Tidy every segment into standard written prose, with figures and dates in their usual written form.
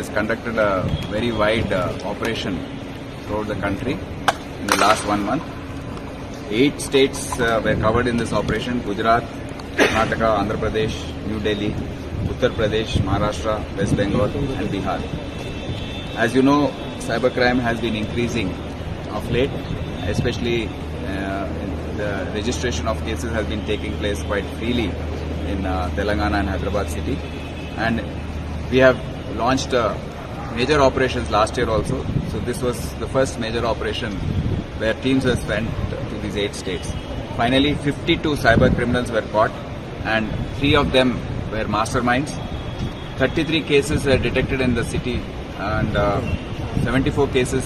has conducted a very wide operation throughout the country in the last 1 month. 8 states were covered in this operation: Gujarat, Karnataka, Andhra Pradesh, New Delhi, Uttar Pradesh, Maharashtra, West Bengal and Bihar. As you know, cybercrime has been increasing of late, especially the registration of cases has been taking place quite freely in Telangana and Hyderabad city. And we have launched major operations last year also. So this was the first major operation where teams were sent to these 8 states. Finally, 52 cyber criminals were caught and 3 of them were masterminds. 33 cases were detected in the city and 74 cases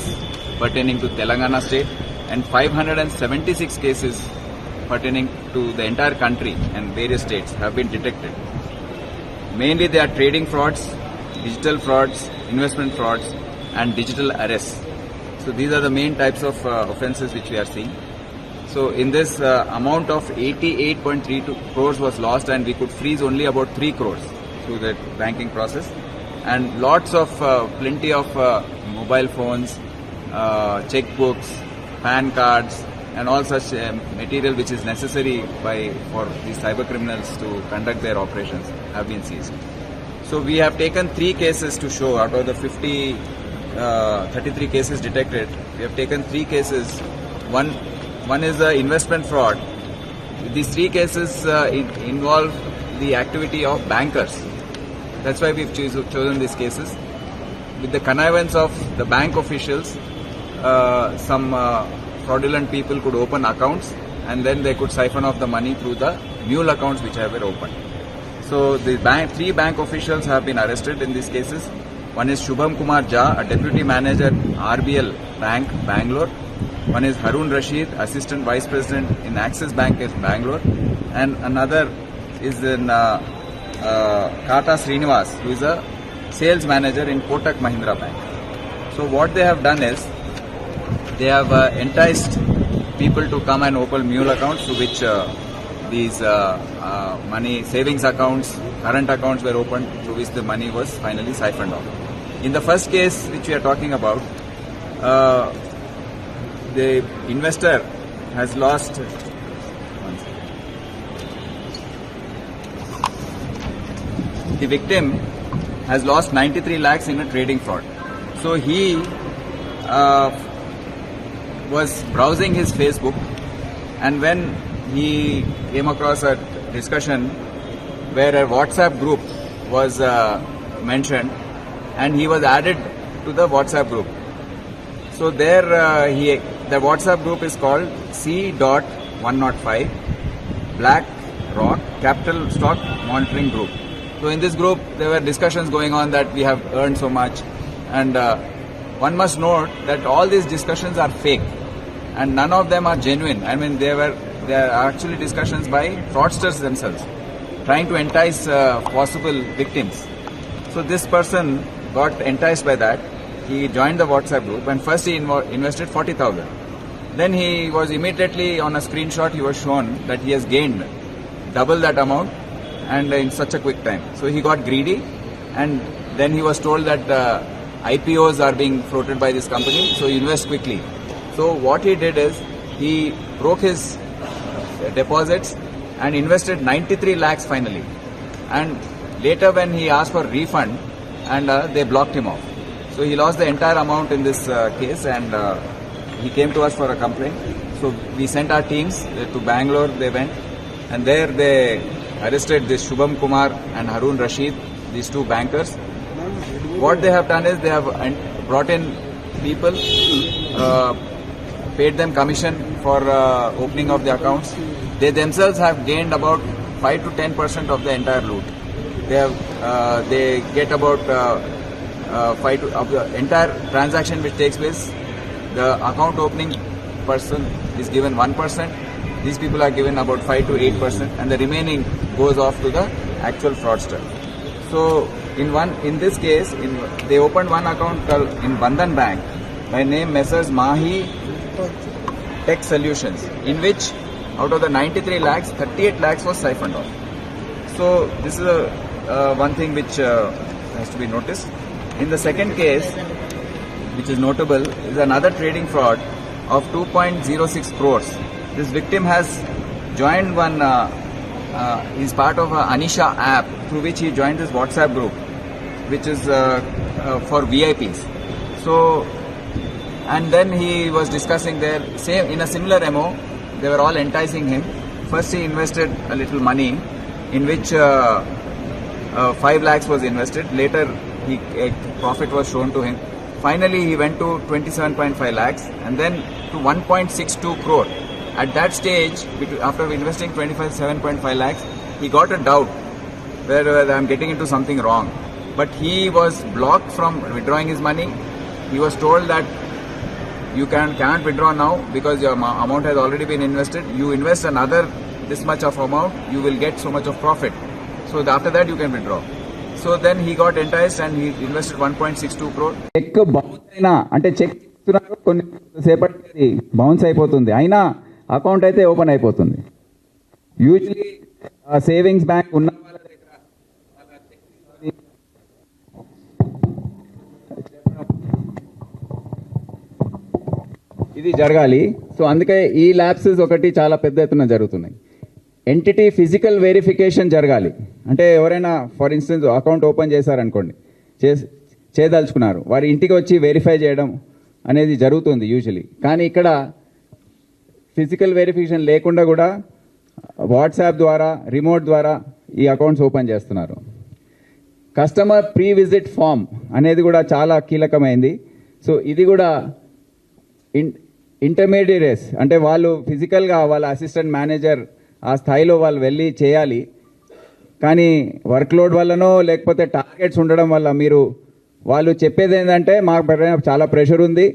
pertaining to Telangana state and 576 cases pertaining to the entire country and various states have been detected. Mainly they are trading frauds, digital frauds, investment frauds and digital arrests. So these are the main types of offences which we are seeing. So in this amount of 88.32 crores was lost and we could freeze only about 3 crores through the banking process. And lots of plenty of mobile phones, checkbooks, PAN cards and all such material which is necessary for these cyber criminals to conduct their operations have been seized. So we have taken 3 cases to show out of the 33 cases detected. We have taken 3 cases. One is the investment fraud. These 3 cases involve the activity of bankers. That's why we've chosen these cases. With the connivance of the bank officials, some fraudulent people could open accounts and then they could siphon off the money through the mule accounts which have been opened. So the 3 bank officials have been arrested in these cases. One is Shubham Kumar Jha, a deputy manager RBL Bank, Bangalore. One is Harun Rashid, assistant vice president in Axis Bank in Bangalore. And another is in Kata Srinivas, who is a sales manager in Kotak Mahindra Bank. So what they have done is, they have enticed people to come and open mule accounts through which these money savings accounts, current accounts were opened through which the money was finally siphoned off. In the first case which we are talking about, the investor has lost the victim has lost 93 lakhs in a trading fraud. So he was browsing his Facebook and when he came across a discussion where a WhatsApp group was mentioned and he was added to the WhatsApp group. So there the WhatsApp group is called C.105 Black Rock Capital Stock Monitoring Group. So in this group there were discussions going on that we have earned so much, and one must note that all these discussions are fake and none of them are genuine. I mean, they are actually discussions by fraudsters themselves trying to entice possible victims. So this person got enticed by that. He joined the WhatsApp group and first he invested 40,000. Then he was immediately on a screenshot, he was shown that he has gained double that amount and in such a quick time. So he got greedy and then he was told that IPOs are being floated by this company, so invest quickly. So what he did is he broke his deposits and invested 93 lakhs finally. And later when he asked for refund and they blocked him off. So he lost the entire amount in this case and he came to us for a complaint. So we sent our teams to Bangalore, they went and there they arrested this Shubham Kumar and Harun Rashid, these 2 bankers. What they have done is they have brought in people, paid them commission for opening of the accounts. They themselves have gained about 5 to 10% of the entire loot. They get about 5 to of the entire transaction which takes place. The account opening person is given 1%. These people are given about 5 to 8%, and the remaining goes off to the actual fraudster. So in this case, they opened one account in Bandhan Bank by name Messrs. Mahi Tech Solutions, in which out of the 93 lakhs, 38 lakhs was siphoned off. So this is one thing which has to be noticed. In the second case, which is notable, is another trading fraud of 2.06 crores. This victim has joined one, is part of a Anisha app through which he joined this WhatsApp group, which is for VIPs. So, and then he was discussing there, same in a similar MO, they were all enticing him. First he invested a little money in which 5 lakhs was invested. Later a profit was shown to him. Finally he went to 27.5 lakhs and then to 1.62 crore. At that stage, after investing 27.5 lakhs, he got a doubt whether I'm getting into something wrong. But he was blocked from withdrawing his money. He was told that you can't withdraw now because your amount has already been invested. You invest another this much of amount, you will get so much of profit. So after that you can withdraw. So then he got enticed and he invested 1.62 crore. Cheque bounce అయినా అంటే check ఇస్తున్నారు కొన్ని సేపటికి bounce అయిపోతుంది, అయినా account అయితే open అయిపోతుంది. Usually savings bank ఉన్న వాళ్ళ దగ్గర ఇది జరగాలి. సో అందుకే ఈ ల్యాప్సెస్ ఒకటి చాలా పెద్ద ఎత్తున జరుగుతున్నాయి. ఎంటిటీ ఫిజికల్ వెరిఫికేషన్ జరగాలి. అంటే ఎవరైనా ఫర్ ఇన్స్టెన్స్ అకౌంట్ ఓపెన్ చేశారనుకోండి, చేయదలుచుకున్నారు, వారి ఇంటికి వచ్చి వెరిఫై చేయడం అనేది జరుగుతుంది యూజువలీ. కానీ ఇక్కడ ఫిజికల్ వెరిఫికేషన్ లేకుండా కూడా వాట్సాప్ ద్వారా రిమోట్ ద్వారా ఈ అకౌంట్స్ ఓపెన్ చేస్తున్నారు. కస్టమర్ ప్రీ విజిట్ ఫామ్ అనేది కూడా చాలా కీలకమైంది. సో ఇది కూడా ఇంటర్మీడియట్స్ అంటే వాళ్ళు ఫిజికల్గా వాళ్ళ అసిస్టెంట్ మేనేజర్ ఆ స్థాయిలో వాళ్ళు వెళ్ళి చేయాలి. కానీ వర్క్లోడ్ వల్లనో లేకపోతే టార్గెట్స్ ఉండడం వల్ల వాళ్ళు చెప్పేది ఏంటంటే మాకు చాలా ప్రెషర్ ఉంది,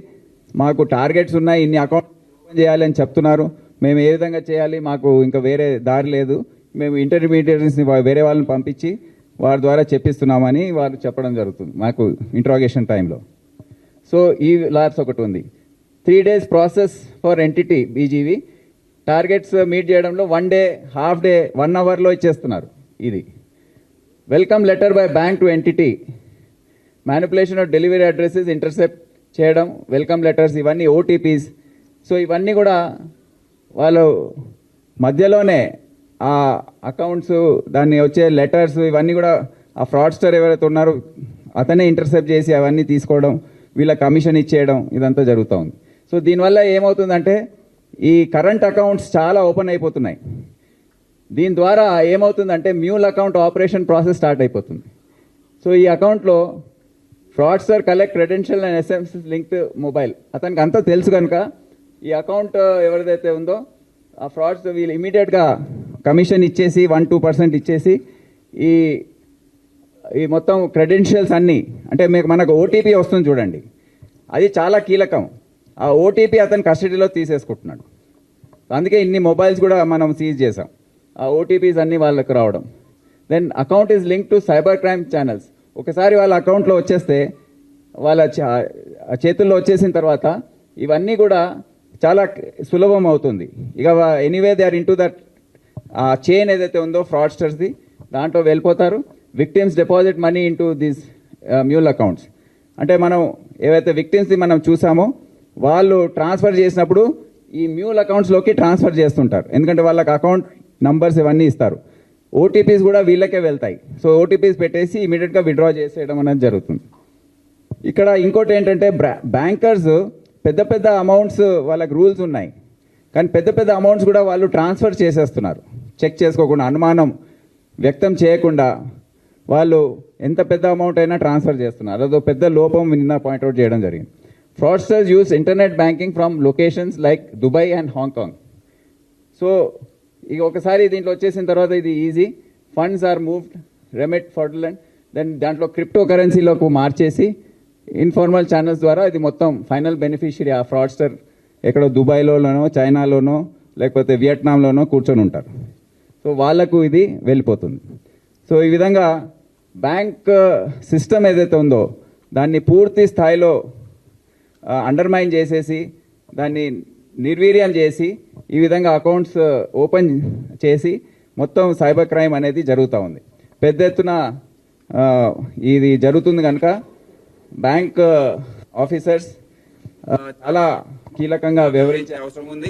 మాకు టార్గెట్స్ ఉన్నాయి, ఇన్ని అకౌంట్ ఓపెన్ చేయాలి అని చెప్తున్నారు, మేము ఏ విధంగా చేయాలి, మాకు ఇంకా వేరే దారి లేదు, మేము ఇంటర్మీడియట్స్ని వేరే వాళ్ళని పంపించి వారి ద్వారా చెప్పిస్తున్నామని వారు చెప్పడం జరుగుతుంది మాకు ఇంట్రాగేషన్ టైంలో. సో ఈ ల్యాబ్స్ ఒకటి ఉంది. 3 days process for entity BGV. Targets meet చేయడంలో 1 day, హాఫ్ డే, 1 hourలో ఇచ్చేస్తున్నారు. ఇది welcome letter by bank to entity, manipulation of delivery addresses intercept చేయడం, వెల్కమ్ లెటర్స్, ఇవన్నీ ఓటీపీస్. సో ఇవన్నీ కూడా వాళ్ళు మధ్యలోనే ఆ అకౌంట్స్ దాన్ని వచ్చే లెటర్స్ ఇవన్నీ కూడా ఆ ఫ్రాడ్స్టర్ ఎవరైతే ఉన్నారో అతనే ఇంటర్సెప్ట్ చేసి అవన్నీ తీసుకోవడం, వీళ్ళ కమిషన్ ఇచ్చేయడం, ఇదంతా జరుగుతూ ఉంది. సో దీనివల్ల ఏమవుతుందంటే ఈ కరెంట్ అకౌంట్స్ చాలా ఓపెన్ అయిపోతున్నాయి. దీని ద్వారా ఏమవుతుందంటే mule account operation process start అయిపోతుంది. సో ఈ అకౌంట్లో fraudster collect credential and SMS linked mobile, అతనికి అంతా తెలుసు కనుక ఈ అకౌంట్ ఎవరిదైతే ఉందో ఆ ఫ్రాడ్స్ వీళ్ళు ఇమీడియట్గా కమిషన్ ఇచ్చేసి 1-2% ఇచ్చేసి ఈ మొత్తం క్రెడెన్షియల్స్ అన్నీ, అంటే మనకు ఓటీపీ వస్తుంది చూడండి, అది చాలా కీలకం. ఆ ఓటీపీ అతను కస్టడీలో తీసేసుకుంటున్నాడు. అందుకే ఇన్ని మొబైల్స్ కూడా మనం సీజ్ చేసాం. ఆ ఓటీపీస్ అన్నీ వాళ్ళకి రావడం. Then account is link to cyber crime channels. ఒకసారి వాళ్ళ అకౌంట్లో వచ్చేస్తే వాళ్ళ చేతుల్లో వచ్చేసిన తర్వాత ఇవన్నీ కూడా చాలా సులభం అవుతుంది. ఇక anyway they are into that chain ఏదైతే ఉందో ఫ్రాడ్స్టర్స్ది, దాంట్లో వెళ్ళిపోతారు. Victims deposit money into this mule accounts. అంటే మనం ఏవైతే విక్టిమ్స్ది మనం చూసామో వాళ్ళు ట్రాన్స్ఫర్ చేసినప్పుడు ఈ మ్యూల్ అకౌంట్స్లోకి ట్రాన్స్ఫర్ చేస్తుంటారు, ఎందుకంటే వాళ్ళకి అకౌంట్ నంబర్స్ ఇవన్నీ ఇస్తారు. ఓటీపీస్ కూడా వీళ్ళకే వెళ్తాయి. సో ఓటీపీస్ పెట్టేసి ఇమీడియట్గా విత్డ్రా చేసేయడం అనేది జరుగుతుంది. ఇక్కడ ఇంకోటి ఏంటంటే బ్యాంకర్స్ పెద్ద పెద్ద అమౌంట్స్ వాళ్ళకి రూల్స్ ఉన్నాయి, కానీ పెద్ద పెద్ద అమౌంట్స్ కూడా వాళ్ళు ట్రాన్స్ఫర్ చేసేస్తున్నారు చెక్ చేసుకోకుండా, అనుమానం వ్యక్తం చేయకుండా వాళ్ళు ఎంత పెద్ద అమౌంట్ అయినా ట్రాన్స్ఫర్ చేస్తున్నారు. అదో పెద్ద లోపం నిన్న పాయింట్అవుట్ చేయడం జరిగింది. Fraudsters use internet banking from locations like Dubai and Hong Kong. So ఇక ఒకసారి దీంట్లో వచ్చేసిన తర్వాత ఇది easy, funds are moved remit ఫార్డ్లాండ్, దెన్ దాంట్లో క్రిప్టో కరెన్సీలోకి మార్చేసి ఇన్ఫార్మల్ ఛానల్స్ ద్వారా ఇది మొత్తం ఫైనల్ బెనిఫిషియరీ ఆ ఫ్రాడ్స్టర్ ఎక్కడో దుబాయ్లోనో చైనాలోనో లేకపోతే వియట్నాంలోనో కూర్చొని ఉంటారు. సో వాళ్లకు ఇది వెళ్ళిపోతుంది. సో ఈ విధంగా బ్యాంక్ సిస్టమ్ ఏదైతే ఉందో దాన్ని పూర్తి స్థాయిలో అండర్మైన్ చేసేసి దాన్ని నిర్వీర్యం చేసి ఈ విధంగా అకౌంట్స్ ఓపెన్ చేసి మొత్తం సైబర్ క్రైమ్ అనేది జరుగుతూ ఉంది. పెద్ద ఎత్తున ఇది జరుగుతుంది కనుక బ్యాంక్ ఆఫీసర్స్ చాలా కీలకంగా వ్యవహరించే అవసరం ఉంది.